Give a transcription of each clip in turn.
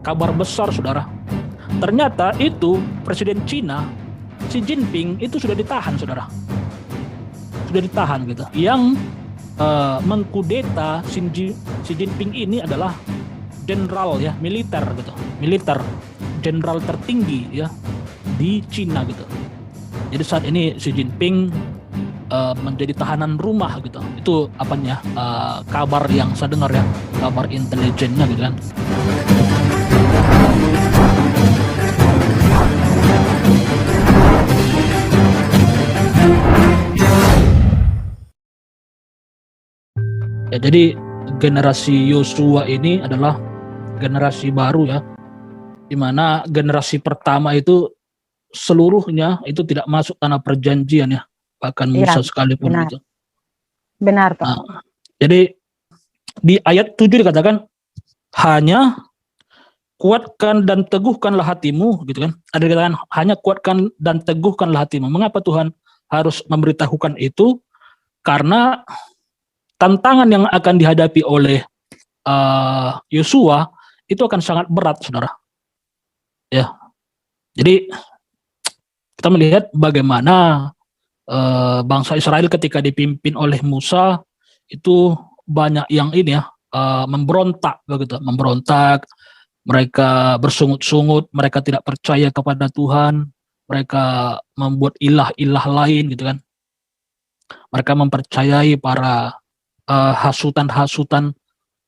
kabar besar, saudara. Ternyata itu Presiden Cina, Xi Jinping, itu sudah ditahan, saudara. Sudah ditahan gitu. Yang mengkudeta Xi Jinping ini adalah jenderal ya, militer gitu. Militer, jenderal tertinggi ya di Cina gitu. Jadi saat ini Xi Jinping menjadi tahanan rumah gitu. Itu apanya? Kabar yang saya dengar ya, kabar intelijennya gitu kan. Ya, jadi generasi Yosua ini adalah generasi baru ya, di mana generasi pertama itu seluruhnya itu tidak masuk tanah perjanjian ya, bahkan Musa sekalipun benar. gitu. Benar, Pak. Nah, jadi di ayat 7 dikatakan hanya kuatkan dan teguhkanlah hatimu gitu kan. Ada dikatakan hanya kuatkan dan teguhkanlah hatimu. Mengapa Tuhan harus memberitahukan itu? Karena tantangan yang akan dihadapi oleh Yosua itu akan sangat berat, saudara. Ya, jadi kita melihat bagaimana bangsa Israel ketika dipimpin oleh Musa itu banyak yang ini ya, memberontak begitu, memberontak. Mereka bersungut-sungut, mereka tidak percaya kepada Tuhan, mereka membuat ilah-ilah lain gitu kan. Mereka mempercayai para hasutan-hasutan,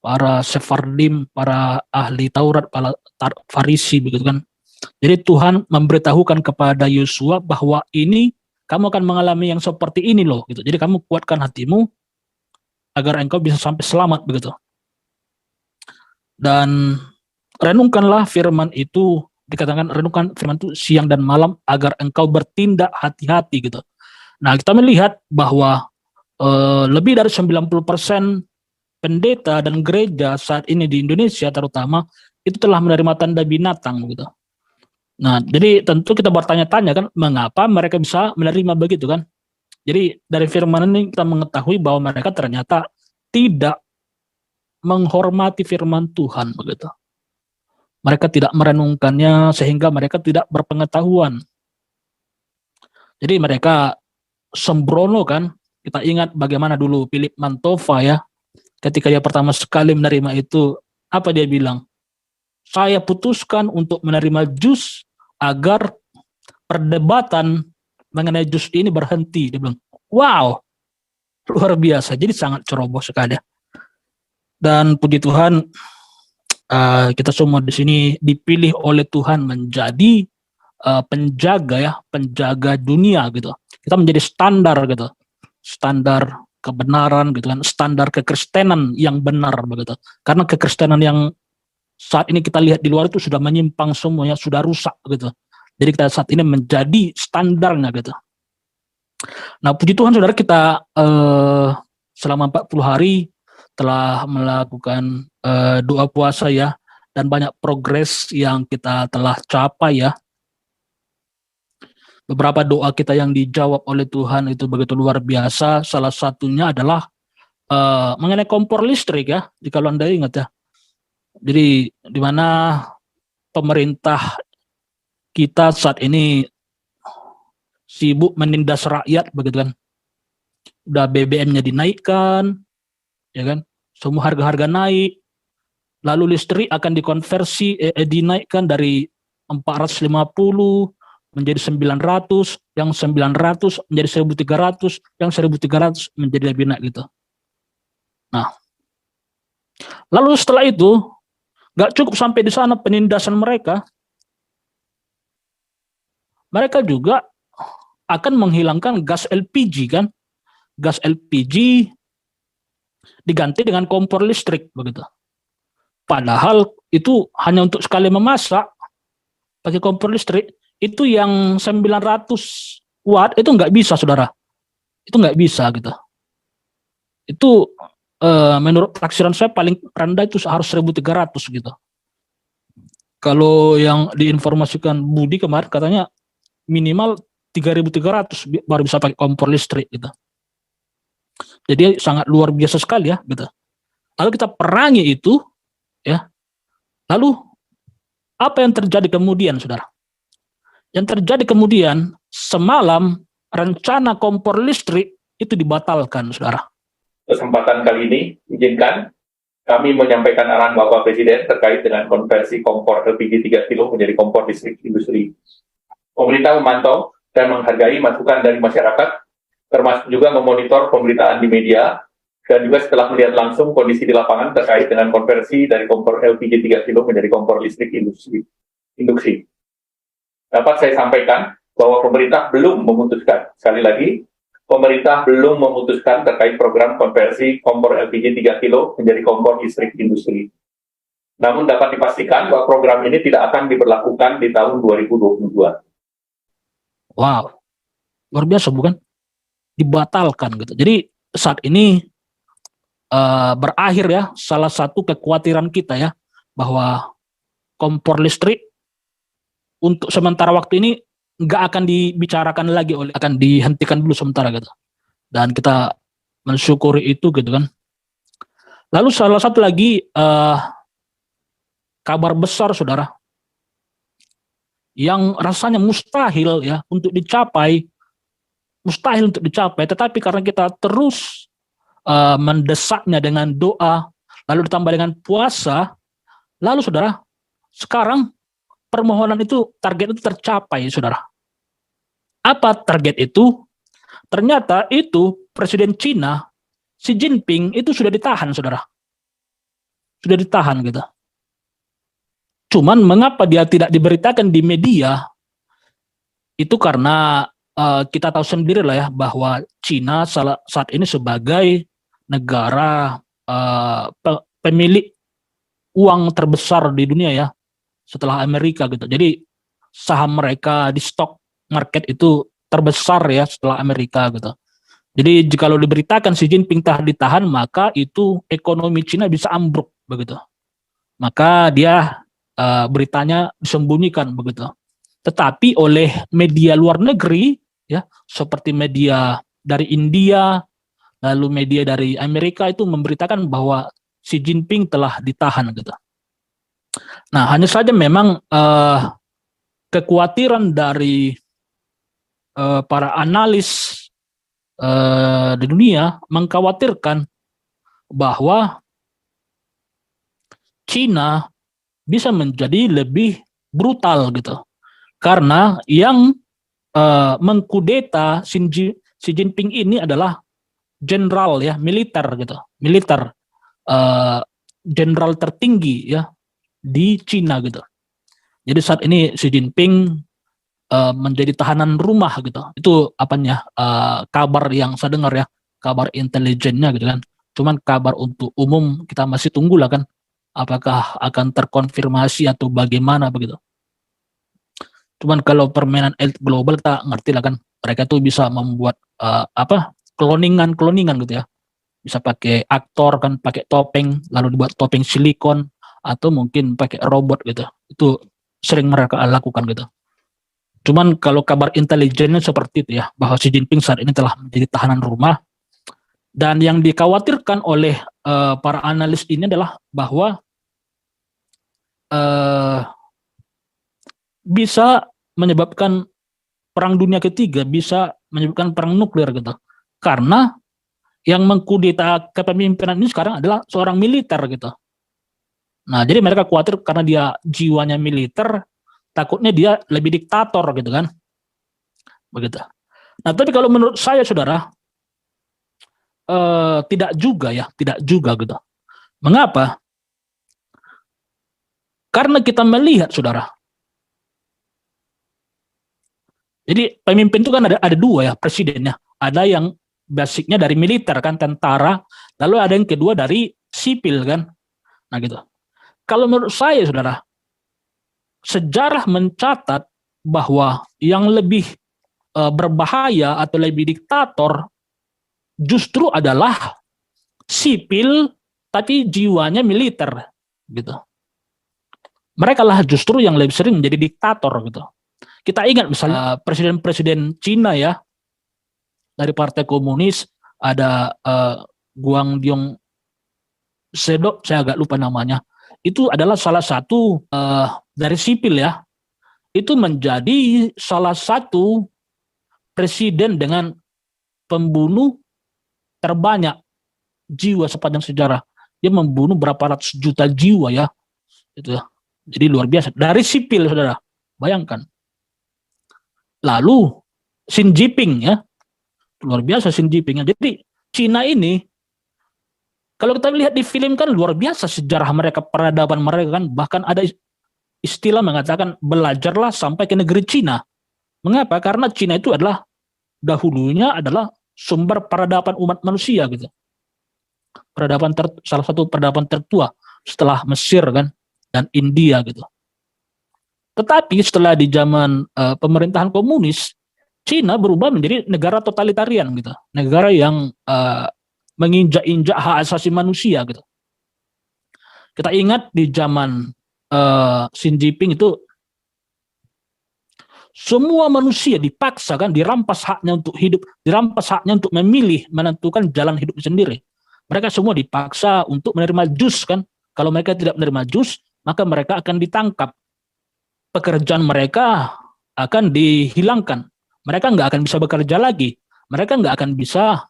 para Sephardim, para ahli Taurat, para Farisi begitu kan. Jadi Tuhan memberitahukan kepada Yosua bahwa ini kamu akan mengalami yang seperti ini loh gitu. Jadi kamu kuatkan hatimu agar engkau bisa sampai selamat begitu. Dan renungkanlah firman itu, dikatakan renungkan firman itu siang dan malam agar engkau bertindak hati-hati gitu. Nah, kita melihat bahwa lebih dari 90% pendeta dan gereja saat ini di Indonesia terutama itu telah menerima tanda binatang gitu. Nah, jadi tentu kita bertanya-tanya kan, mengapa mereka bisa menerima begitu kan? Jadi dari firman ini kita mengetahui bahwa mereka ternyata tidak menghormati firman Tuhan begitu. Mereka tidak merenungkannya sehingga mereka tidak berpengetahuan. Jadi mereka sembrono kan. Kita ingat bagaimana dulu Philip Mantova ya, ketika dia pertama sekali menerima itu, apa dia bilang? Saya putuskan untuk menerima jus agar perdebatan mengenai jus ini berhenti. Dia bilang, wow, luar biasa. Jadi sangat ceroboh sekali. Dan puji Tuhan, kita semua di sini dipilih oleh Tuhan menjadi penjaga ya, penjaga dunia gitu. Kita menjadi standar gitu, standar kebenaran gitu kan, standar kekristenan yang benar begitu. Karena kekristenan yang saat ini kita lihat di luar itu sudah menyimpang semuanya, sudah rusak gitu. Jadi kita saat ini menjadi standarnya gitu. Nah, puji Tuhan saudara, kita selama 40 hari telah melakukan doa puasa ya, dan banyak progres yang kita telah capai ya. Beberapa doa kita yang dijawab oleh Tuhan itu begitu luar biasa. Salah satunya adalah mengenai kompor listrik ya, jika Anda ingat ya. Jadi di mana pemerintah kita saat ini sibuk menindas rakyat begitu kan. Udah BBM-nya dinaikkan, ya kan? Semua harga-harga naik. Lalu listrik akan dikonversi dinaikkan dari 450 menjadi 900, yang 900 menjadi 1.300, yang 1.300 menjadi lebih naik gitu. Nah, lalu setelah itu nggak cukup sampai di sana penindasan mereka juga akan menghilangkan gas LPG kan, gas LPG diganti dengan kompor listrik begitu. Padahal itu hanya untuk sekali memasak pakai kompor listrik. Itu yang 900 watt itu nggak bisa, saudara. Itu nggak bisa gitu. Itu menurut taksiran saya paling rendah itu harus 1.300 gitu. Kalau yang diinformasikan Budi kemarin katanya minimal 3.300 baru bisa pakai kompor listrik gitu. Jadi sangat luar biasa sekali ya gitu. Lalu kita perangi itu ya. Lalu Apa yang terjadi kemudian, saudara? Yang terjadi kemudian, semalam rencana kompor listrik itu dibatalkan, saudara. Kesempatan kali ini, izinkan kami menyampaikan arahan Bapak Presiden terkait dengan konversi kompor LPG 3 kilo menjadi kompor listrik industri. Pemerintah memantau dan menghargai masukan dari masyarakat, termasuk juga memonitor pemberitaan di media, dan juga setelah melihat langsung kondisi di lapangan terkait dengan konversi dari kompor LPG 3 kilo menjadi kompor listrik induksi. Dapat saya sampaikan bahwa pemerintah belum memutuskan, sekali lagi, pemerintah belum memutuskan terkait program konversi kompor LPG 3 kilo menjadi kompor listrik industri. Namun dapat dipastikan bahwa program ini tidak akan diberlakukan di tahun 2022. Wow, luar biasa bukan? Dibatalkan gitu. Jadi saat ini berakhir ya salah satu kekhawatiran kita ya, bahwa kompor listrik untuk sementara waktu ini nggak akan dibicarakan lagi, akan dihentikan dulu sementara gitu. Dan kita mensyukuri itu gitu kan. Lalu salah satu lagi kabar besar, saudara, yang rasanya mustahil untuk dicapai, tetapi karena kita terus mendesaknya dengan doa, lalu ditambah dengan puasa, lalu saudara, sekarang permohonan itu, target itu tercapai, saudara. Apa target itu? Ternyata itu Presiden Cina, Xi Jinping, itu sudah ditahan, saudara. Sudah ditahan gitu. Cuman mengapa dia tidak diberitakan di media? Itu karena kita tahu sendiri lah ya, bahwa Cina saat ini sebagai negara pemilik uang terbesar di dunia ya, setelah Amerika gitu. Jadi saham mereka di stock market itu terbesar ya setelah Amerika gitu. Jadi jika diberitakan Xi Jinping telah ditahan, maka itu ekonomi Cina bisa ambruk begitu. Maka dia beritanya disembunyikan begitu. Tetapi oleh media luar negeri ya, seperti media dari India, lalu media dari Amerika itu memberitakan bahwa Xi Jinping telah ditahan gitu. Nah, hanya saja memang kekhawatiran dari para analis di dunia mengkhawatirkan bahwa Cina bisa menjadi lebih brutal gitu. Karena yang mengkudeta Xi Jinping ini adalah jenderal ya, militer gitu, jenderal tertinggi ya di Cina gitu. Jadi saat ini Xi Jinping menjadi tahanan rumah gitu. Itu apanya kabar yang saya dengar ya, kabar intelijennya gitu kan. Cuman kabar untuk umum kita masih tunggu lah kan, apakah akan terkonfirmasi atau bagaimana begitu. Cuman kalau permainan elit global kita ngerti lah kan, mereka tuh bisa membuat kloningan gitu ya. Bisa pakai aktor kan, pakai topeng, lalu dibuat topeng silikon, atau mungkin pakai robot gitu. Itu sering mereka lakukan gitu. Cuman kalau kabar intelijennya seperti itu ya, bahwa Xi Jinping saat ini telah menjadi tahanan rumah. Dan yang dikhawatirkan oleh para analis ini adalah bahwa bisa menyebabkan perang dunia ketiga, bisa menyebabkan perang nuklir gitu. Karena yang mengkudeta kepemimpinan ini sekarang adalah seorang militer gitu. Nah, jadi mereka khawatir karena dia jiwanya militer, takutnya dia lebih diktator gitu kan. Begitu. Nah, tapi kalau menurut saya, saudara, tidak juga gitu. Mengapa? Karena kita melihat, saudara, jadi pemimpin itu kan ada dua ya, presidennya. Ada yang basicnya dari militer kan, tentara, lalu ada yang kedua dari sipil kan. Nah gitu. Kalau menurut saya, saudara, sejarah mencatat bahwa yang lebih berbahaya atau lebih diktator justru adalah sipil tapi jiwanya militer gitu. Mereka lah justru yang lebih sering menjadi diktator gitu. Kita ingat misalnya presiden-presiden Cina ya, dari Partai Komunis, ada Guangdong Sedok, saya agak lupa namanya. itu adalah salah satu dari sipil ya, itu menjadi salah satu presiden dengan pembunuh terbanyak jiwa sepanjang sejarah. Dia membunuh berapa ratus juta jiwa ya, itu ya. Jadi luar biasa dari sipil, saudara. Bayangkan. Lalu Xi Jinping ya, luar biasa Xi Jinping. Jadi Cina ini, kalau kita lihat di film kan luar biasa sejarah mereka, peradaban mereka kan, bahkan ada istilah mengatakan belajarlah sampai ke negeri Cina. Mengapa? Karena Cina itu adalah dahulunya adalah sumber peradaban umat manusia gitu. Salah satu peradaban tertua setelah Mesir kan dan India gitu. Tetapi setelah di zaman pemerintahan komunis, Cina berubah menjadi negara totalitarian gitu, negara yang menginjak-injak hak asasi manusia gitu. Kita ingat di zaman Xi Jinping itu semua manusia dipaksa kan, dirampas haknya untuk hidup, dirampas haknya untuk memilih, menentukan jalan hidup sendiri. Mereka semua dipaksa untuk menerima jus kan. Kalau mereka tidak menerima jus, maka mereka akan ditangkap. Pekerjaan mereka akan dihilangkan. Mereka nggak akan bisa bekerja lagi. Mereka nggak akan bisa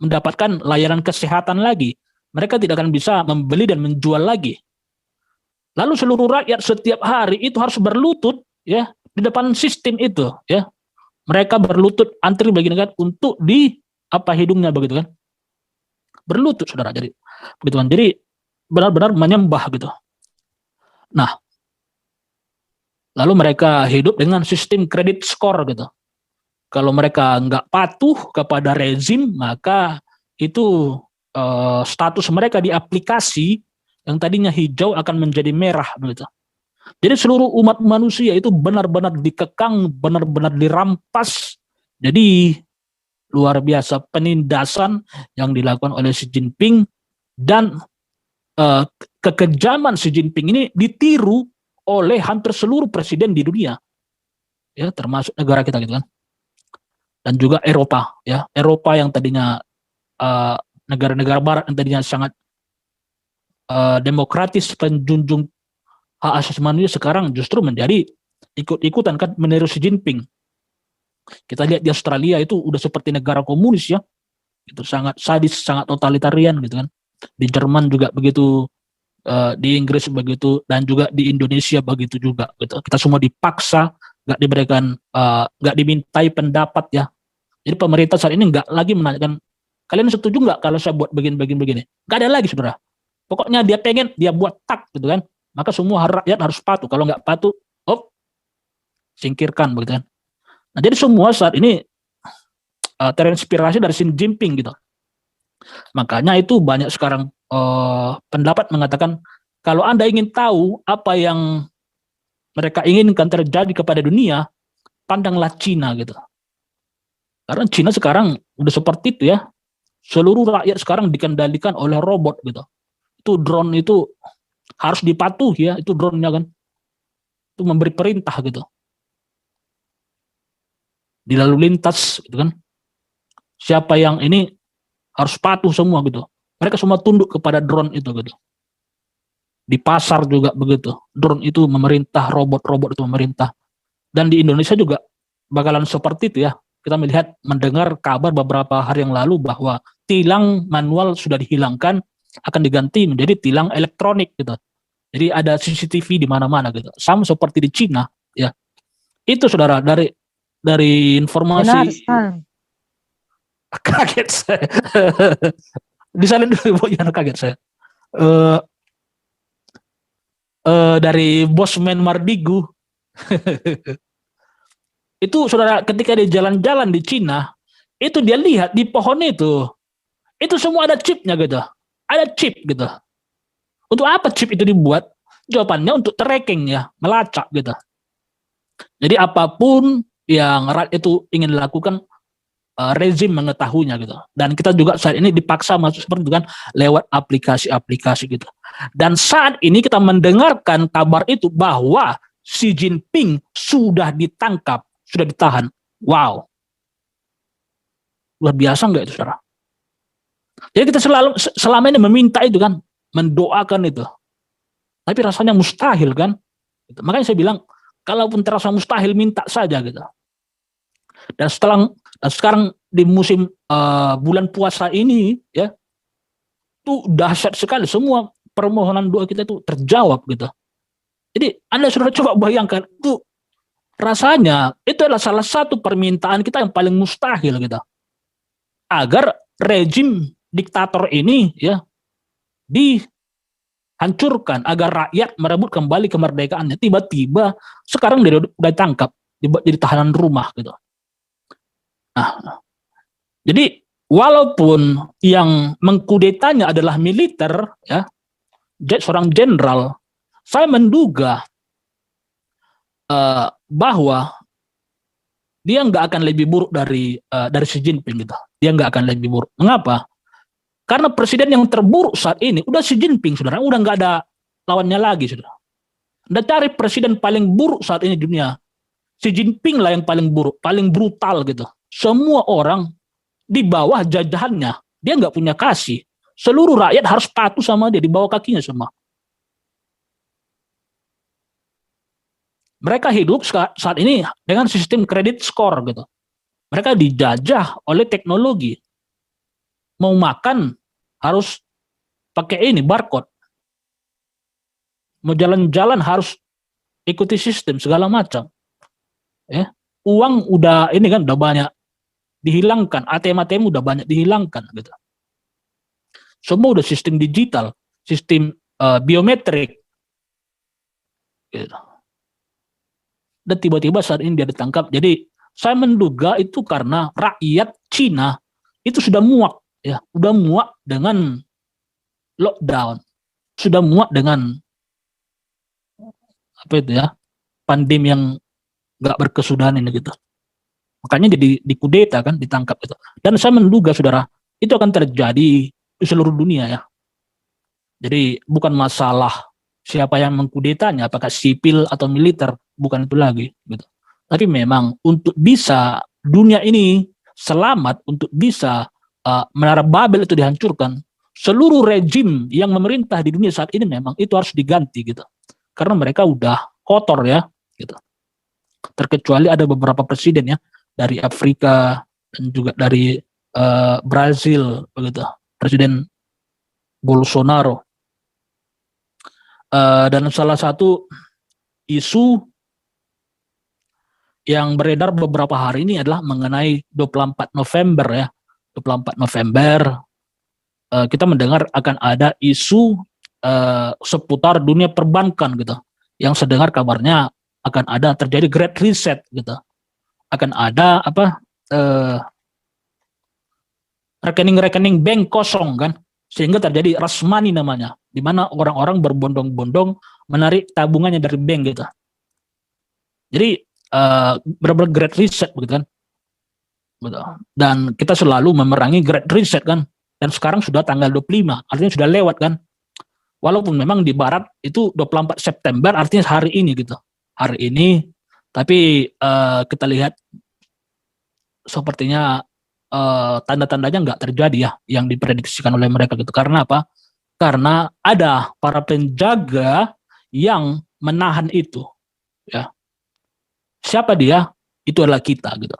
mendapatkan layanan kesehatan lagi. Mereka tidak akan bisa membeli dan menjual lagi. Lalu seluruh rakyat setiap hari itu harus berlutut ya di depan sistem itu ya. Mereka berlutut antri begini kan untuk di apa hidungnya begitu kan. Berlutut saudara, jadi begitu kan. Jadi benar-benar menyembah gitu. Nah, lalu mereka hidup dengan sistem kredit skor gitu. Kalau mereka nggak patuh kepada rezim, maka itu status mereka di aplikasi yang tadinya hijau akan menjadi merah begitu. Jadi seluruh umat manusia itu benar-benar dikekang, benar-benar dirampas. Jadi luar biasa penindasan yang dilakukan oleh Xi Jinping, dan kekejaman Xi Jinping ini ditiru oleh hampir seluruh presiden di dunia, ya termasuk negara kita gitu kan, dan juga Eropa ya, Eropa yang tadinya negara-negara Barat yang tadinya sangat demokratis, penjunjung hak asasi manusia, sekarang justru menjadi ikut-ikutan kan meniru Xi Jinping. Kita lihat di Australia itu udah seperti negara komunis ya, itu sangat sadis, sangat totalitarian gitu kan. Di Jerman juga begitu, di Inggris begitu, dan juga di Indonesia begitu juga gitu. Kita semua dipaksa, nggak diberikan, nggak dimintai pendapat ya. Jadi pemerintah saat ini nggak lagi menanyakan kalian setuju nggak kalau saya buat begini, nggak ada lagi saudara. Pokoknya dia pengen, dia buat tak gitu kan, maka semua rakyat harus patuh. Kalau nggak patuh, singkirkan begitu kan. Nah, jadi semua saat ini terinspirasi dari Xi Jinping gitu. Makanya itu banyak sekarang pendapat mengatakan kalau Anda ingin tahu apa yang mereka inginkan terjadi kepada dunia, pandanglah Cina gitu. Karena Cina sekarang udah seperti itu ya. Seluruh rakyat sekarang dikendalikan oleh robot gitu. Itu drone itu harus dipatuhi ya, itu drone-nya kan. Itu memberi perintah gitu. Di lalu lintas gitu kan, siapa yang ini harus patuh semua gitu. Mereka semua tunduk kepada drone itu gitu. Di pasar juga begitu, drone itu memerintah, robot-robot itu memerintah. Dan di Indonesia juga bakalan seperti itu ya. Kita mendengar kabar beberapa hari yang lalu bahwa tilang manual sudah dihilangkan, akan diganti menjadi tilang elektronik gitu. Jadi ada CCTV di mana-mana gitu. Sama seperti di Cina ya. Itu saudara, dari informasi. Benar, Kaget saya. Disalin dulu, jangan kaget saya. Dari Bosman Mardigu. Itu saudara, ketika dia jalan-jalan di Cina, itu dia lihat di pohon itu semua ada chipnya gitu. Ada chip gitu. Untuk apa chip itu dibuat? Jawabannya untuk tracking ya, melacak gitu. Jadi apapun yang rakyat itu ingin dilakukan, rezim mengetahuinya gitu. Dan kita juga saat ini dipaksa masuk seperti itu kan, lewat aplikasi-aplikasi gitu. Dan saat ini kita mendengarkan kabar itu bahwa Xi Jinping sudah ditangkap, sudah ditahan. Wow. Luar biasa enggak itu saudara? Jadi kita selama ini meminta itu kan, mendoakan itu. Tapi rasanya mustahil kan. Gitu. Makanya saya bilang, kalaupun terasa mustahil, minta saja gitu. Dan sekarang di musim bulan puasa ini, ya, itu dahsyat sekali. Semua permohonan doa kita itu terjawab gitu. Jadi Anda sudah coba bayangkan, itu rasanya itu adalah salah satu permintaan kita yang paling mustahil gitu. Agar rejim diktator ini ya dihancurkan, agar rakyat merebut kembali kemerdekaannya. Tiba-tiba sekarang dia udah ditangkap, jadi tahanan rumah gitu. Nah, jadi walaupun yang mengkudetanya adalah militer, ya, seorang jenderal, saya menduga bahwa dia nggak akan lebih buruk dari Xi Jinping gitu. Dia nggak akan lebih buruk. Mengapa? Karena presiden yang terburuk saat ini udah Xi Jinping, saudara. Udah nggak ada lawannya lagi, saudara. Anda cari presiden paling buruk saat ini di dunia, Xi Jinping lah yang paling buruk, paling brutal gitu. Semua orang di bawah jajahannya, dia nggak punya kasih. Seluruh rakyat harus patuh sama dia, di bawah kakinya semua. Mereka hidup saat ini dengan sistem kredit skor gitu. Mereka dijajah oleh teknologi. Mau makan harus pakai ini barcode. Mau jalan-jalan harus ikuti sistem segala macam. Uang udah ini kan udah banyak dihilangkan, ATM udah banyak dihilangkan gitu. Semua udah sistem digital, sistem biometrik. Gitu. Dan tiba-tiba saat ini dia ditangkap. Jadi saya menduga itu karena rakyat Cina itu sudah muak, ya, udah muak dengan lockdown, sudah muak dengan apa itu ya, pandemi yang nggak berkesudahan ini gitu. Makanya jadi dikudeta kan, ditangkap itu. Dan saya menduga, saudara, itu akan terjadi di seluruh dunia ya. Jadi bukan masalah siapa yang mengkudetanya, apakah sipil atau militer, bukan itu lagi gitu. Tapi memang untuk bisa dunia ini selamat, untuk bisa Menara Babel itu dihancurkan, seluruh rejim yang memerintah di dunia saat ini memang itu harus diganti gitu. Karena mereka udah kotor ya gitu. Terkecuali ada beberapa presiden ya, dari Afrika dan juga dari Brazil begitu, Presiden Bolsonaro. Dan salah satu isu yang beredar beberapa hari ini adalah mengenai 24 November ya. 24 November kita mendengar akan ada isu seputar dunia perbankan gitu. Yang sedengar kabarnya akan ada terjadi Great Reset gitu. Akan ada rekening-rekening bank kosong kan, sehingga terjadi rush money namanya, di mana orang-orang berbondong-bondong menarik tabungannya dari bank gitu. Jadi benar-benar Great Reset begitu kan. Dan kita selalu memerangi Great Reset kan. Dan sekarang sudah tanggal 25, artinya sudah lewat kan. Walaupun memang di barat itu 24 September artinya hari ini gitu. Hari ini, tapi kita lihat sepertinya tanda-tandanya nggak terjadi ya yang diprediksikan oleh mereka gitu. Karena apa? Karena ada para penjaga yang menahan itu ya. Siapa dia? Itu adalah kita gitu.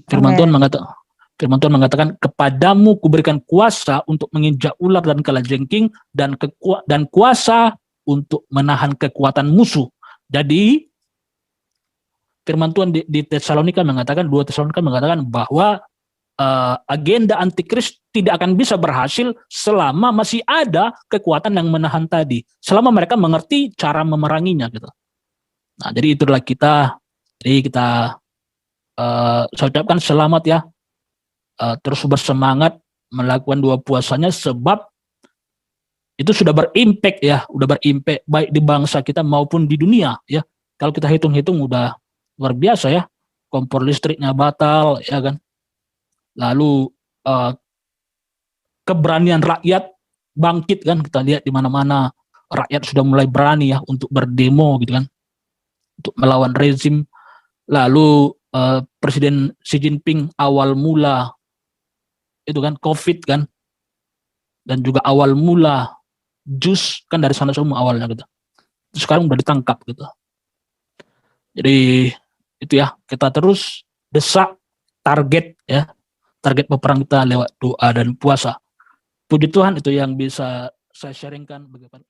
Firman Tuhan mengatakan, kepadamu kuberikan kuasa untuk menginjak ular dan kalajengking, dan kuasa untuk menahan kekuatan musuh. Jadi firman Tuhan di Tesalonika mengatakan, 2 Tesalonika mengatakan bahwa agenda antikris tidak akan bisa berhasil selama masih ada kekuatan yang menahan tadi, selama mereka mengerti cara memeranginya gitu. Nah, jadi itulah kita. Jadi kita saya ucapkan selamat ya, terus bersemangat melakukan doa puasanya, sebab itu sudah berimpact ya, udah berimpact baik di bangsa kita maupun di dunia ya. Kalau kita hitung-hitung udah luar biasa ya, kompor listriknya batal ya kan. Lalu keberanian rakyat bangkit kan, kita lihat di mana-mana rakyat sudah mulai berani ya untuk berdemo gitu kan, untuk melawan rezim. Lalu Presiden Xi Jinping awal mula itu kan COVID kan, dan juga awal mula jus kan dari sana semua awalnya gitu. Terus sekarang udah ditangkap gitu. Jadi itu ya, kita terus desak target ya, target peperang kita lewat doa dan puasa. Puji Tuhan, itu yang bisa saya sharingkan bagaimana